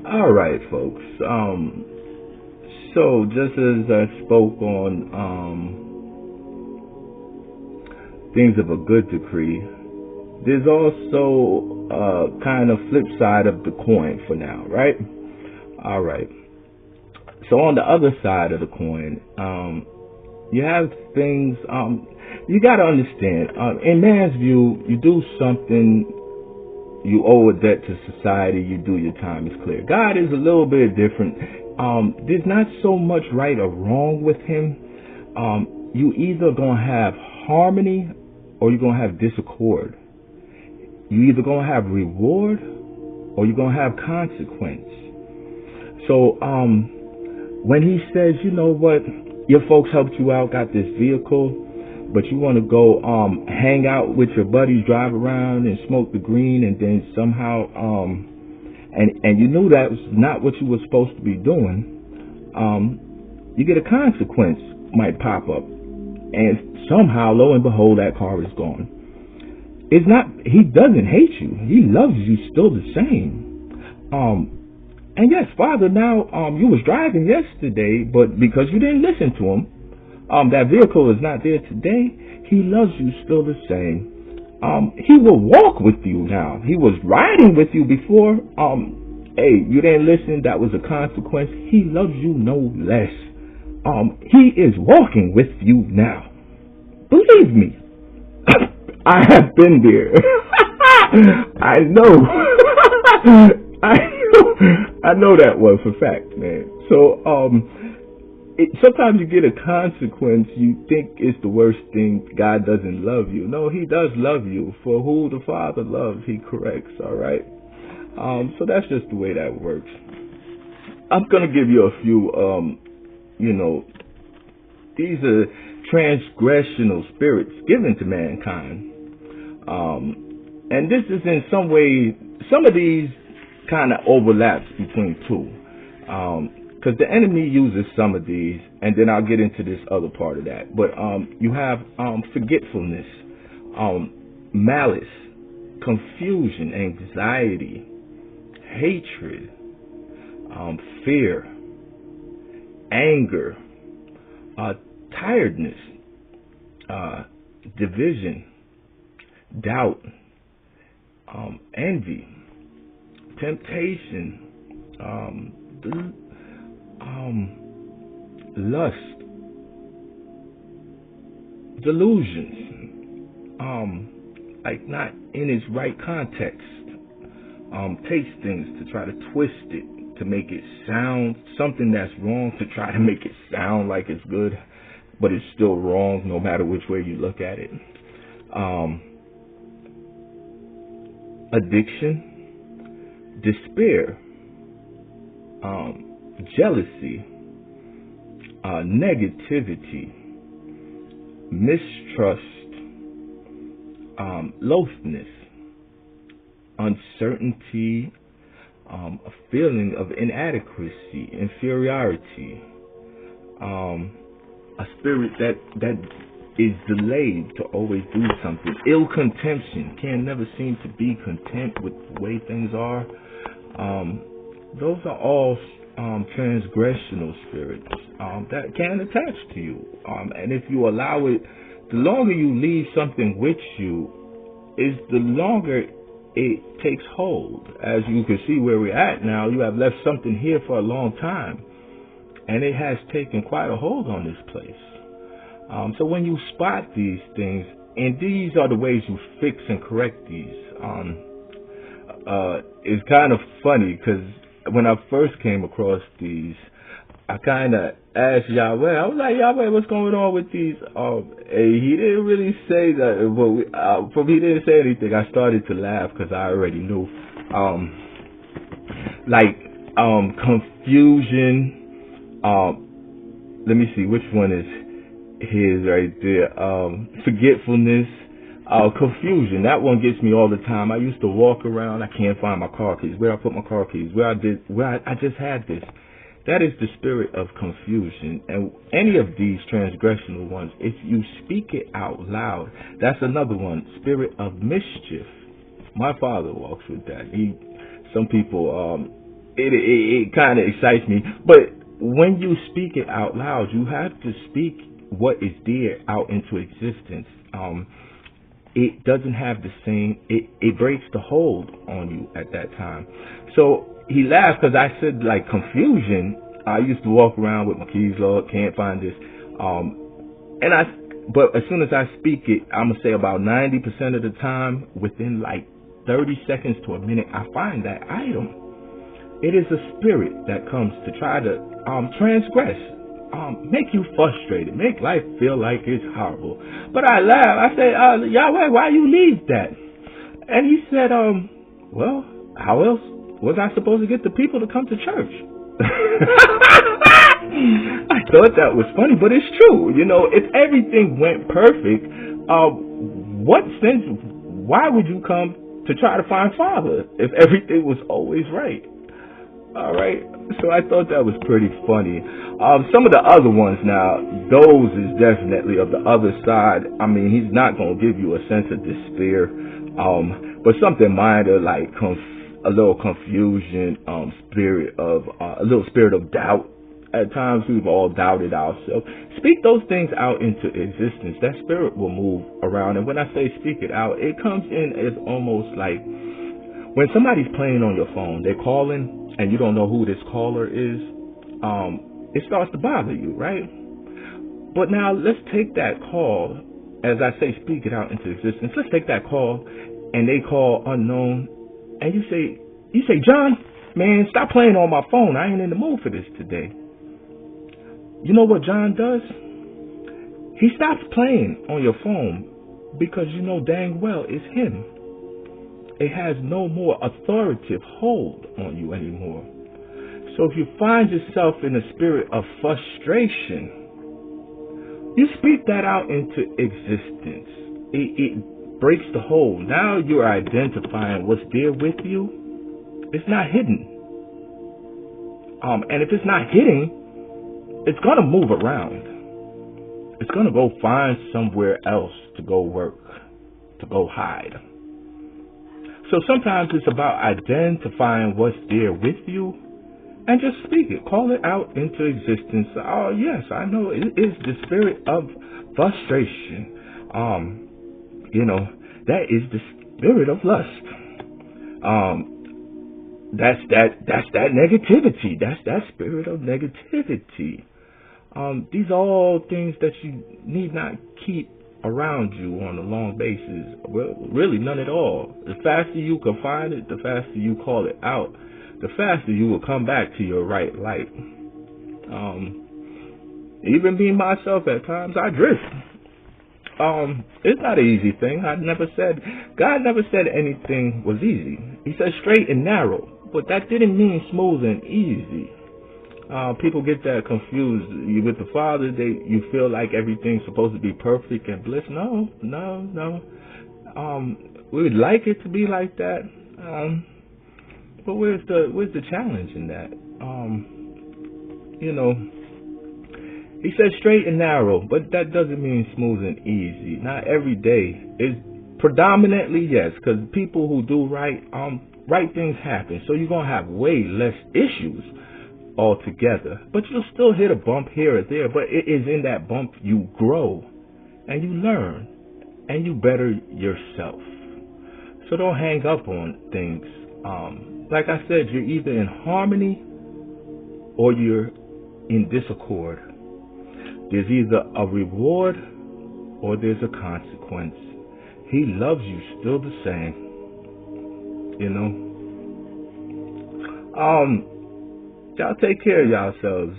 All right, folks. So just as I spoke on things of a good decree, there's also kind of flip side of the coin for now, right? All right. So on the other side of the coin, you have things. You got to understand. In man's view, you do something, you owe a debt to society. You do your time. It's clear. God is a little bit different. There's not so much right or wrong with him. You either gonna have harmony or you're gonna have discord. You either gonna have reward or you're gonna have consequence. So when he says, you know what, your folks helped you out, got this vehicle, but you want to go hang out with your buddies, drive around and smoke the green, and then somehow and you knew that was not what you were supposed to be doing, you get a consequence might pop up, and somehow, lo and behold, that car is gone. It's not, he doesn't hate you. He loves you still the same. And yes, Father, now you was driving yesterday, but because you didn't listen to him, that vehicle is not there today. He loves you still the same. He will walk with you now. He was riding with you before. Hey, you didn't listen. That was a consequence. He loves you no less. He is walking with you now. Believe me. I have been there. I know. I know that one for fact, man. So, sometimes you get a consequence, you think it's the worst thing, God doesn't love you. No, he does love you. For who the Father loves, he corrects, all right? So that's just the way that works. I'm going to give you a few, these are transgressional spirits given to mankind. And this is in some way, some of these kind of overlaps between two. Because the enemy uses some of these, and then I'll get into this other part of that. But you have forgetfulness, malice, confusion, anxiety, hatred, fear, anger, tiredness, division, doubt, envy, temptation, lust, delusions, like not in its right context, takes things to try to twist it, to make it sound something that's wrong, to try to make it sound like it's good, but it's still wrong no matter which way you look at it. Addiction, despair, jealousy, negativity, mistrust, loathness, uncertainty, a feeling of inadequacy, inferiority, a spirit that is delayed to always do something, Ill-contention, can never seem to be content with the way things are. Those are all transgressional spirits that can attach to you. And if you allow it, the longer you leave something with you, is the longer it takes hold. As you can see where we're at now, you have left something here for a long time, and it has taken quite a hold on this place. So when you spot these things, and these are the ways you fix and correct these, it's kind of funny because when I first came across these, I kind of asked Yahweh. I was like, Yahweh, what's going on with these? He didn't really say that, but he didn't say anything. I started to laugh because I already knew. Confusion. Let me see, which one is his right there? Forgetfulness. Confusion. That one gets me all the time. I used to walk around. I can't find my car keys. Where I put my car keys? I just had this. That is the spirit of confusion. And any of these transgressional ones, if you speak it out loud, that's another one. Spirit of mischief. My father walks with that. Some people, it kind of excites me. But when you speak it out loud, you have to speak what is there out into existence. It doesn't have the same, it breaks the hold on you at that time. So he laughed because I said, like, confusion. I used to walk around with my keys, Lord, can't find this. But as soon as I speak it, I'm going to say about 90% of the time, within like 30 seconds to a minute, I find that item. It is a spirit that comes to try to transgress, make you frustrated, make life feel like it's horrible. But I laugh. I say, Yahweh, why you leave that? And he said, well, how else was I supposed to get the people to come to church? I thought that was funny, but it's true. You know, if everything went perfect, what sense? Why would you come to try to find Father if everything was always right? All right. So I thought that was pretty funny. Some of the other ones now, those is definitely of the other side. I mean, he's not going to give you a sense of despair, but something minor like a little confusion, a little spirit of doubt. At times we've all doubted ourselves. Speak those things out into existence. That spirit will move around. And when I say speak it out, it comes in as almost like when somebody's playing on your phone, they're calling and you don't know who this caller is. It starts to bother you, right? But now let's take that call, as I say, speak it out into existence. Let's take that call and they call unknown. And you say, John, man, stop playing on my phone. I ain't in the mood for this today. You know what John does? He stops playing on your phone because you know dang well it's him. It has no more authoritative hold on you anymore. So if you find yourself in a spirit of frustration, you speak that out into existence. It breaks the hold. Now you're identifying what's there with you. It's not hidden. And if it's not hidden, it's going to move around. It's going to go find somewhere else to go work, to go hide. So sometimes it's about identifying what's there with you and just speak it. Call it out into existence. Oh, yes, I know it is the spirit of frustration. That is the spirit of lust. That's that negativity. That's that spirit of negativity. These are all things that you need not keep around you on a long basis. Well, really none at all. The faster you can find it, the faster you call it out, the faster you will come back to your right light. Even being myself at times, I drift. It's not an easy thing. God never said anything was easy. He said straight and narrow, but that didn't mean smooth and easy. People get that confused. You with the Father, you feel like everything's supposed to be perfect and bliss. No. We would like it to be like that, but where's the challenge in that? He said straight and narrow, but that doesn't mean smooth and easy. Not every day. It's predominantly yes, because people who do right things happen. So you're gonna have way less issues altogether, but you'll still hit a bump here or there. But it is in that bump you grow and you learn and you better yourself. So don't hang up on things. Like I said, you're either in harmony or you're in disaccord. There's either a reward or there's a consequence. He loves you still the same. Y'all take care of yourselves,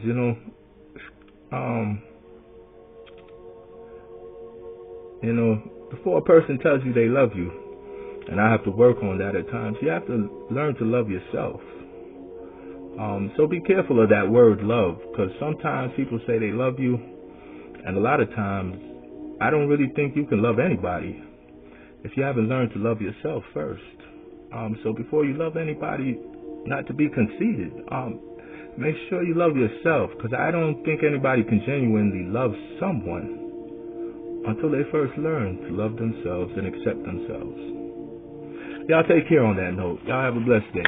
before a person tells you they love you, and I have to work on that at times, you have to learn to love yourself. So be careful of that word love, because sometimes people say they love you, and a lot of times I don't really think you can love anybody if you haven't learned to love yourself first. So before you love anybody, not to be conceited, make sure you love yourself, because I don't think anybody can genuinely love someone until they first learn to love themselves and accept themselves. Y'all take care on that note. Y'all have a blessed day.